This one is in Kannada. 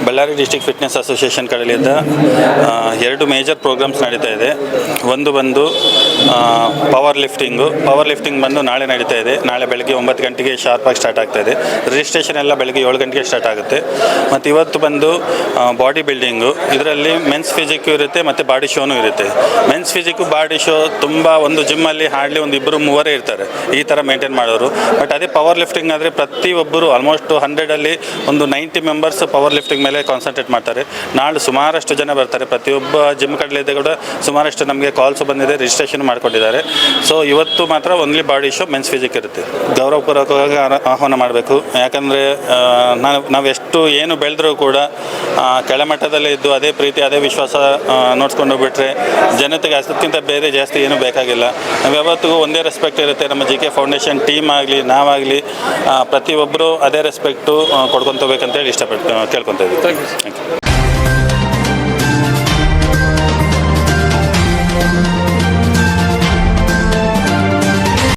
ಬಳ್ಳಾರಿ ಡಿಸ್ಟಿಕ್ ಫಿಟ್ನೆಸ್ ಅಸೋಸಿಯೇಷನ್ ಕಡೆಯಿಂದ 2 ಮೇಜರ್ ಪ್ರೋಗ್ರಾಮ್ಸ್ ನಡೀತಾ ಇದೆ. ಒಂದು ಬಂದು ಪವರ್ ಲಿಫ್ಟಿಂಗ್ ಬಂದು ನಾಳೆ ನಡೀತಾ ಇದೆ. ನಾಳೆ ಬೆಳಗ್ಗೆ 9 ಗಂಟೆಗೆ ಶಾರ್ಪಾಗಿ ಸ್ಟಾರ್ಟ್ ಆಗ್ತಾ ಇದೆ. ರಿಜಿಸ್ಟ್ರೇಷನ್ ಎಲ್ಲ ಬೆಳಗ್ಗೆ 7 ಗಂಟೆಗೆ ಸ್ಟಾರ್ಟ್ ಆಗುತ್ತೆ. ಮತ್ತು ಇವತ್ತು ಬಂದು ಬಾಡಿ ಬಿಲ್ಡಿಂಗು, ಇದರಲ್ಲಿ ಮೆನ್ಸ್ ಫಿಸಿಕ್ಕು ಇರುತ್ತೆ ಮತ್ತು ಬಾಡಿ ಶೋನೂ ಇರುತ್ತೆ. ಮೆನ್ಸ್ ಫಿಸಿಕ್ಕು ಬಾಡಿ ಶೋ ತುಂಬ ಒಂದು ಜಿಮ್ಮಲ್ಲಿ ಹಾರ್ಡ್ಲಿ ಒಂದು 2-3 ಇರ್ತಾರೆ ಈ ಥರ ಮೇಂಟೈನ್ ಮಾಡೋರು. ಬಟ್ ಅದೇ ಪವರ್ ಲಿಫ್ಟಿಂಗ್ ಆದರೆ ಪ್ರತಿಯೊಬ್ಬರು ಆಲ್ಮೋಸ್ಟ್ 100ಅಲ್ಲಿ ಒಂದು 90 ಮೆಂಬರ್ಸ್ ಪವರ್ ಲಿಫ್ಟಿಂಗ್ ಮೇಲೆ ಕಾನ್ಸಂಟ್ರೇಟ್ ಮಾಡ್ತಾರೆ. ನಾಳೆ ಸುಮಾರಷ್ಟು ಜನ ಬರ್ತಾರೆ. ಪ್ರತಿಯೊಬ್ಬ ಜಿಮ್ ಕಡೆಯಿಂದ ಕೂಡ ಸುಮಾರಷ್ಟು ನಮಗೆ ಕಾಲ್ಸ್ ಬಂದಿದೆ, ರಿಜಿಸ್ಟ್ರೇಷನ್ ಮಾಡ್ಕೊಂಡಿದ್ದಾರೆ. ಸೊ ಇವತ್ತು ಮಾತ್ರ only body show, men's physique ಇರುತ್ತೆ. ಗೌರವಪೂರ್ವಕವಾಗಿ ಆಹ್ವಾನ ಮಾಡಬೇಕು. ಯಾಕಂದರೆ ನಾವು ಎಷ್ಟು ಏನು ಬೆಳೆದ್ರೂ ಕೂಡ ಕೆಳಮಟ್ಟದಲ್ಲೇ ಇದ್ದು ಅದೇ ಪ್ರೀತಿ ಅದೇ ವಿಶ್ವಾಸ ನೋಡ್ಸ್ಕೊಂಡು ಹೋಗ್ಬಿಟ್ರೆ ಜನತೆಗೆ ಅದಕ್ಕಿಂತ ಬೇರೆ ಜಾಸ್ತಿ ಏನೂ ಬೇಕಾಗಿಲ್ಲ. ನಾವು ಯಾವತ್ತಿಗೂ ಒಂದೇ ರೆಸ್ಪೆಕ್ಟ್ ಇರುತ್ತೆ. ನಮ್ಮ JK ಫೌಂಡೇಶನ್ ಟೀಮ್ ಆಗಲಿ ನಾವಾಗಲಿ ಪ್ರತಿಯೊಬ್ಬರು ಅದೇ ರೆಸ್ಪೆಕ್ಟು ಕೊಡ್ಕೊತ ಹೋಗ್ಬೇಕಂತೇಳಿ ಕೇಳ್ಕೊತಾ ಇದ್ದೀವಿ. Thank you.